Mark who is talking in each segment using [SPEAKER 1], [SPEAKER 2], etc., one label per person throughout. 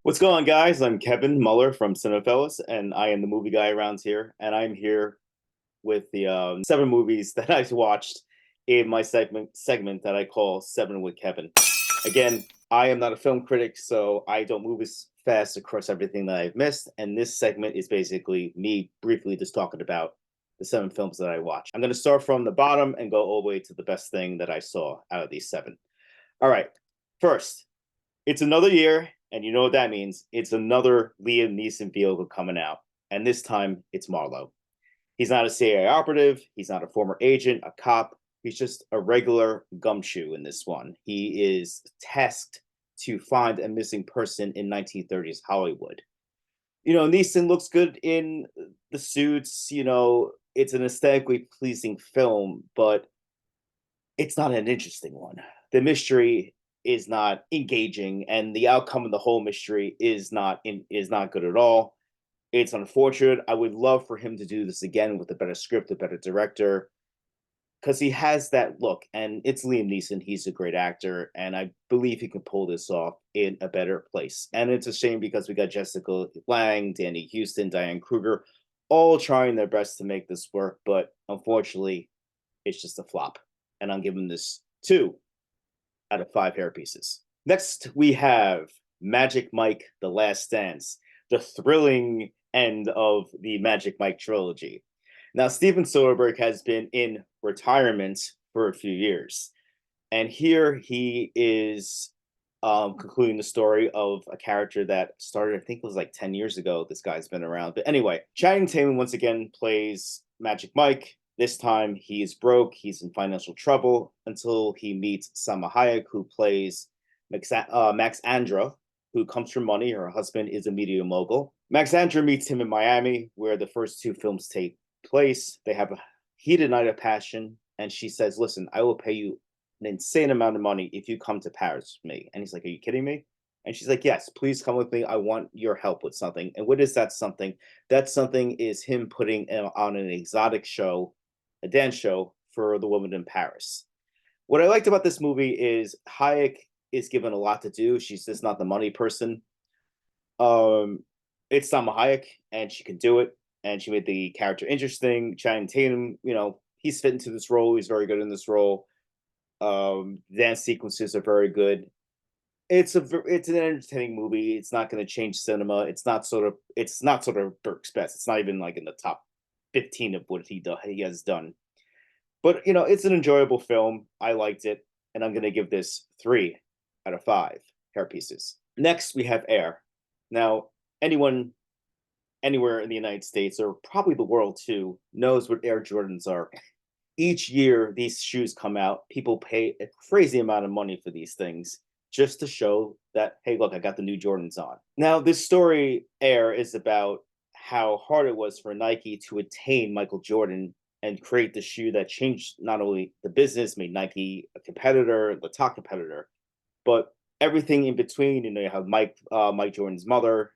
[SPEAKER 1] What's going on, guys? I'm Kevin Muller from Cinephellas, and I am the movie guy around here. And I'm here with the seven movies that I've watched in my segment that I call Seven with Kevin. Again, I am not a film critic, so I don't move as fast across everything that I've missed. And this segment is basically me briefly just talking about the seven films that I watched. I'm going to start from the bottom and go all the way to the best thing that I saw out of these seven. All right, first, it's another year, and you know what that means. It's another Liam Neeson vehicle coming out, and this time it's Marlowe. He's not a CIA operative. He's not a former agent, a cop. He's just a regular gumshoe in this one. He is tasked to find a missing person in 1930s Hollywood. Neeson looks good in the suits. It's an aesthetically pleasing film, but it's not an interesting one. The mystery is not engaging, and the outcome of the whole mystery is not good at all. It's unfortunate. I would love for him to do this again with a better script, a better director, because he has that look, and it's Liam Neeson. He's a great actor, and I believe he can pull this off in a better place. And it's a shame because we got Jessica Lange, Danny Houston, Diane Kruger, all trying their best to make this work, but unfortunately, it's just a flop. And I'm giving this 2 out of 5 hair pieces. Next, we have Magic Mike: The Last Dance, the thrilling end of the Magic Mike trilogy. Now, Steven Soderbergh has been in retirement for a few years, and here he is concluding the story of a character that started, I think it was like 10 years ago. This guy's been around. But anyway, Channing Tatum once again plays Magic Mike. This time he is broke, he's in financial trouble until he meets Salma Hayek, who plays Max Andra, who comes from money. Her husband is a media mogul. Max Andra meets him in Miami, where the first 2 films take place. They have a heated night of passion, and she says, "Listen, I will pay you an insane amount of money if you come to Paris with me." And he's like, "Are you kidding me?" And she's like, "Yes, please come with me. I want your help with something." And what is that something? That something is him putting on an exotic show, a dance show for the woman in Paris. What I liked about this movie is Hayek is given a lot to do. She's just not the money person. Um, it's Salma Hayek, and she can do it, and she made the character interesting. Channing Tatum, he's fit into this role. He's very good in this role. Dance sequences are very good. It's an entertaining movie. It's not going to change cinema. It's not sort of Burke's best. It's not even like in the top 15 of what he has done. But it's an enjoyable film. I liked it, and I'm going to give this 3 out of 5 hair pieces. Next, we have Air. Now, anyone anywhere in the United States, or probably the world too, knows what Air Jordans are. Each year, these shoes come out. People pay a crazy amount of money for these things just to show that, hey, look, I got the new Jordans on. Now, this story, Air, is about how hard it was for Nike to attain Michael Jordan and create the shoe that changed not only the business, made Nike a competitor, the top competitor, but everything in between. You have Mike Jordan's mother,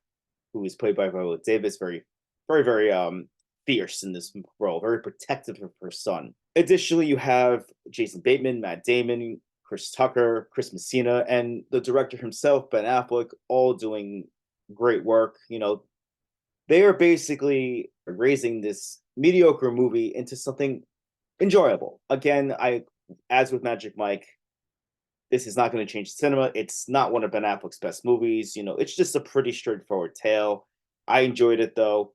[SPEAKER 1] who is played by Viola Davis, very, very, very fierce in this role, very protective of her son. Additionally, you have Jason Bateman, Matt Damon, Chris Tucker, Chris Messina, and the director himself, Ben Affleck, all doing great work. They are basically raising this mediocre movie into something enjoyable. Again, as with Magic Mike, this is not going to change cinema. It's not one of Ben Affleck's best movies. It's just a pretty straightforward tale. I enjoyed it though,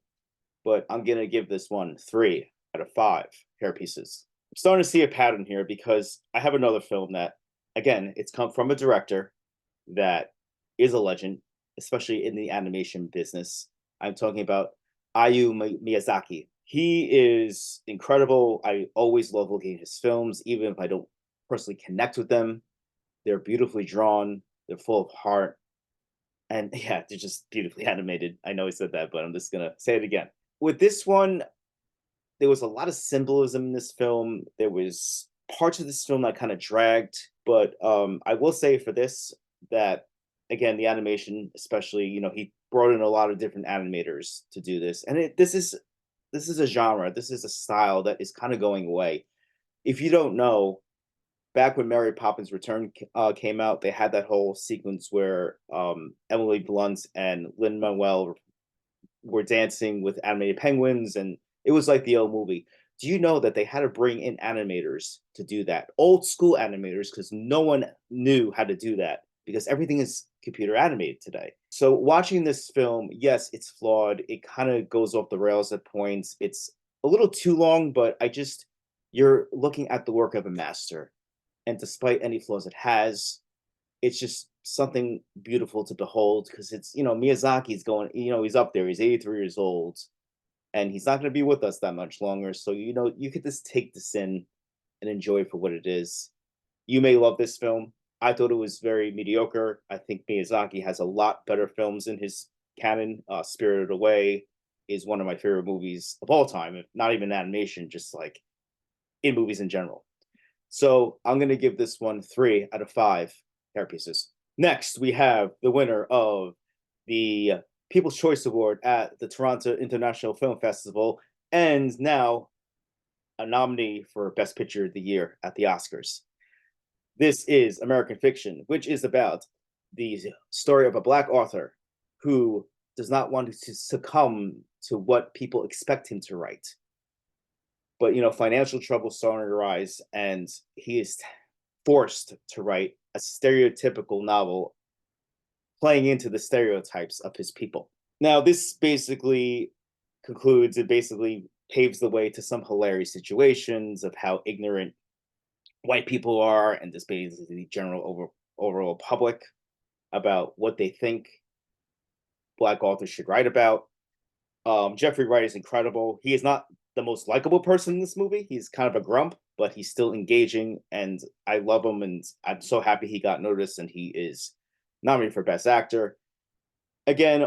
[SPEAKER 1] but I'm going to give this one 3 out of 5 hair pieces. I'm starting to see a pattern here because I have another film that, again, it's come from a director that is a legend, especially in the animation business. I'm talking about Miyazaki. He is incredible. I always love looking at his films, even if I don't personally connect with them. They're beautifully drawn. They're full of heart. And yeah, they're just beautifully animated. I know I said that, but I'm just going to say it again. With this one, there was a lot of symbolism in this film. There was parts of this film that kind of dragged, but I will say for this that, again, the animation, especially, he brought in a lot of different animators to do this, and this is a genre, this is a style that is kind of going away. If you don't know, back when Mary Poppins Return came out, they had that whole sequence where Emily Blunt and Lin Manuel were dancing with animated penguins, and it was like the old movie. Do you know that they had to bring in animators to do that? Old school animators, because no one knew how to do that because everything is computer animated today. So watching this film, yes, it's flawed. It kind of goes off the rails at points. It's a little too long, but you're looking at the work of a master. And despite any flaws it has, it's just something beautiful to behold because Miyazaki's going, he's up there, he's 83 years old, and he's not going to be with us that much longer. So you could just take this in and enjoy it for what it is. You may love this film. I thought it was very mediocre. I think Miyazaki has a lot better films in his canon. Spirited Away is one of my favorite movies of all time, if not even animation, just like in movies in general. So I'm going to give this one 3 out of 5 hair pieces. Next, we have the winner of the People's Choice Award at the Toronto International Film Festival, and now a nominee for Best Picture of the Year at the Oscars. This is American Fiction, which is about the story of a Black author who does not want to succumb to what people expect him to write. But financial trouble starting to rise, and he is forced to write a stereotypical novel playing into the stereotypes of his people. Now, this basically concludes, it basically paves the way to some hilarious situations of how ignorant white people are and just basically the general overall public about what they think Black authors should write about. Jeffrey Wright is incredible. He is not the most likable person in this movie. He's kind of a grump, but he's still engaging, and I love him, and I'm so happy he got noticed, and he is nominated for Best Actor. Again,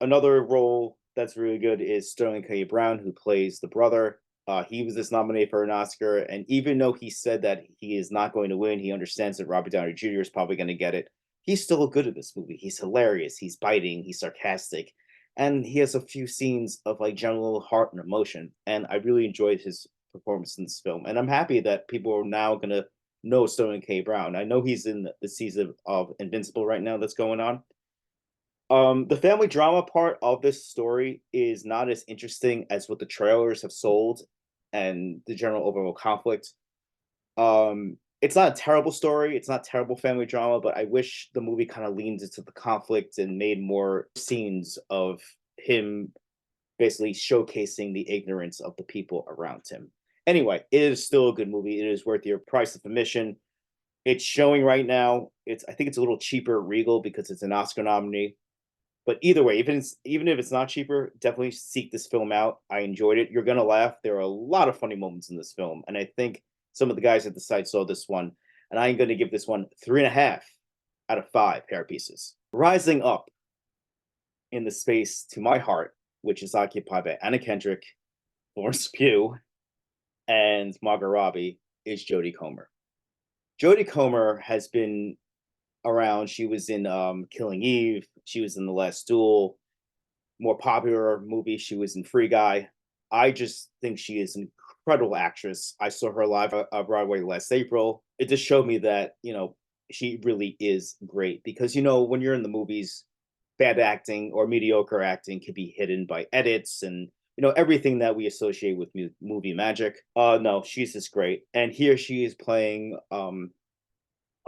[SPEAKER 1] another role that's really good is Sterling K. Brown, who plays the brother. He was just nominated for an Oscar, and even though he said that he is not going to win, he understands that Robert Downey Jr. is probably going to get it. He's still good at this movie. He's hilarious. He's biting. He's sarcastic, and he has a few scenes of like general heart and emotion. And I really enjoyed his performance in this film. And I'm happy that people are now going to know Sterling K. Brown. I know he's in the season of Invincible right now that's going on. The family drama part of this story is not as interesting as what the trailers have sold and the general overall conflict. It's not a terrible story, it's not terrible family drama, but I wish the movie kind of leans into the conflict and made more scenes of him basically showcasing the ignorance of the people around him. Anyway, it is still a good movie. It is worth your price of admission. It's showing right now. I think it's a little cheaper at Regal because it's an Oscar nominee. But either way, even if it's not cheaper, definitely seek this film out. I enjoyed it. You're gonna laugh. There are a lot of funny moments in this film, and I think some of the guys at the site saw this one, and I'm going to give this one 3.5 out of 5 hair pieces. Rising up in the space to my heart, which is occupied by Anna Kendrick, Florence Pugh, and Margot Robbie, is Jodie Comer. Jodie Comer has been around. She was in Killing Eve. She was in The Last Duel. More popular movie, she was in Free Guy. I just think she is an incredible actress. I saw her live at Broadway last April. It just showed me that, she really is great because, when you're in the movies, bad acting or mediocre acting can be hidden by edits and, everything that we associate with movie magic. No, she's just great. And here she is playing a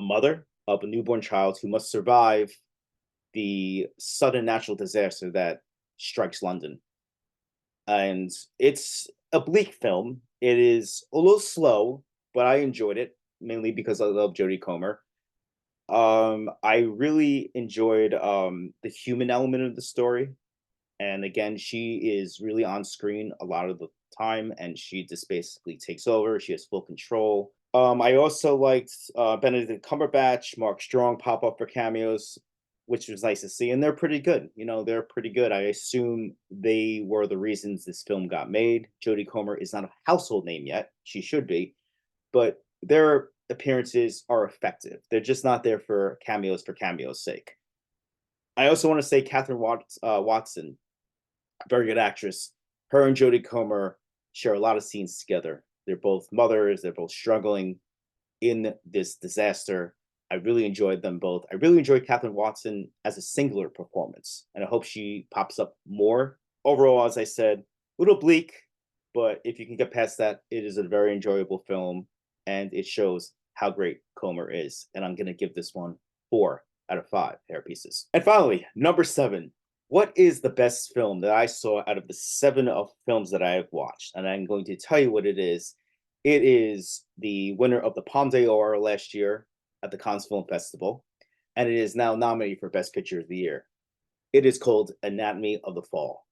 [SPEAKER 1] mother of a newborn child who must survive the sudden natural disaster that strikes London. And it's a bleak film. It is a little slow, but I enjoyed it mainly because I love Jodie Comer. I really enjoyed the human element of the story. And again, she is really on screen a lot of the time, and she just basically takes over. She has full control. I also liked Benedict Cumberbatch, Mark Strong pop up for cameos, which was nice to see. And they're pretty good. They're pretty good. I assume they were the reasons this film got made. Jodie Comer is not a household name yet. She should be, but their appearances are effective. They're just not there for cameos' sake. I also want to say Catherine Watson, very good actress. Her and Jodie Comer share a lot of scenes together. They're both mothers. They're both struggling. in this disaster. I really enjoyed them both. I really enjoyed Catherine Watson as a singular performance, and I hope she pops up more. Overall, as I said, a little bleak, but if you can get past that, it is a very enjoyable film, and it shows how great Comer is. And I'm going to give this one 4 out of 5 hair pieces. And finally, number 7. What is the best film that I saw out of the 7 of films that I have watched? And I'm going to tell you what it is. It is the winner of the Palme d'Or last year at the Cannes Film Festival, and it is now nominated for Best Picture of the Year. It is called Anatomy of the Fall.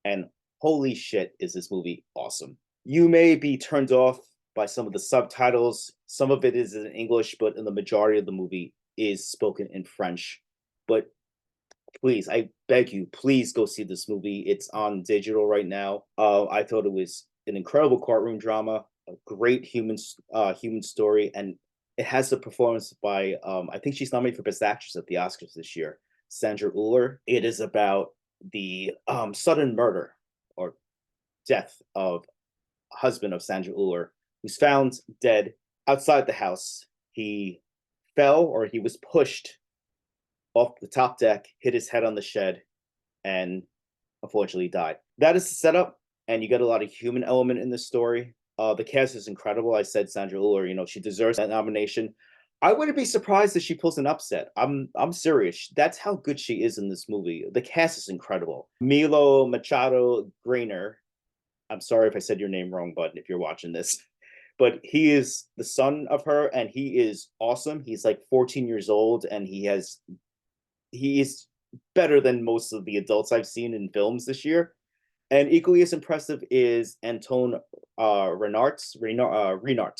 [SPEAKER 1] And holy shit, is this movie awesome. You may be turned off by some of the subtitles. Some of it is in English, but in the majority of the movie is spoken in French. But please, I beg you, please go see this movie. It's on digital right now. I thought it was an incredible courtroom drama, a great human story, and it has a performance by I think she's nominated for Best Actress at the Oscars this year, Sandra Uller. It is about the sudden murder or death of a husband of Sandra Uller, who's found dead outside the house. He fell, or he was pushed off the top deck, hit his head on the shed, and unfortunately died. That is the setup, and you get a lot of human element in this story. The cast is incredible. I said Sandra Uller, she deserves that nomination. I wouldn't be surprised if she pulls an upset. I'm serious. That's how good she is in this movie. The cast is incredible. Milo Machado Grainer. I'm sorry if I said your name wrong, bud, if you're watching this. But he is the son of her, and he is awesome. He's like 14 years old, and he is better than most of the adults I've seen in films this year. And equally as impressive is Anton Renarts.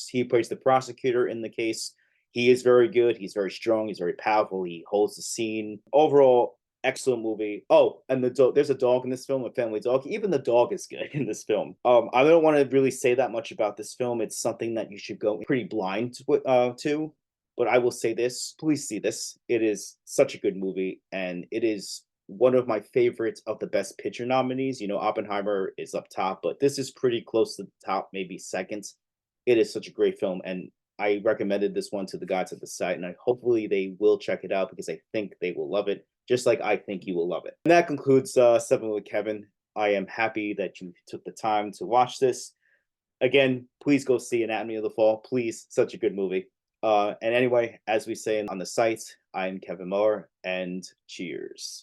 [SPEAKER 1] He plays the prosecutor in the case. He is very good. He's very strong. He's very powerful. He holds the scene. Overall, excellent movie. Oh, and there's a dog in this film, a family dog. Even the dog is good in this film. I don't want to really say that much about this film. It's something that you should go pretty blind to. But I will say this: please see this. It is such a good movie, and it is one of my favorites of the Best Picture nominees. Oppenheimer is up top, but this is pretty close to the top, maybe second. It is such a great film, and I recommended this one to the guys at the site, and hopefully they will check it out because I think they will love it, just like I think you will love it. And that concludes 7 with Kevin. I am happy that you took the time to watch this. Again, please go see Anatomy of the Fall. Please, such a good movie. And anyway, as we say on the site, I'm Kevin Muller, and cheers.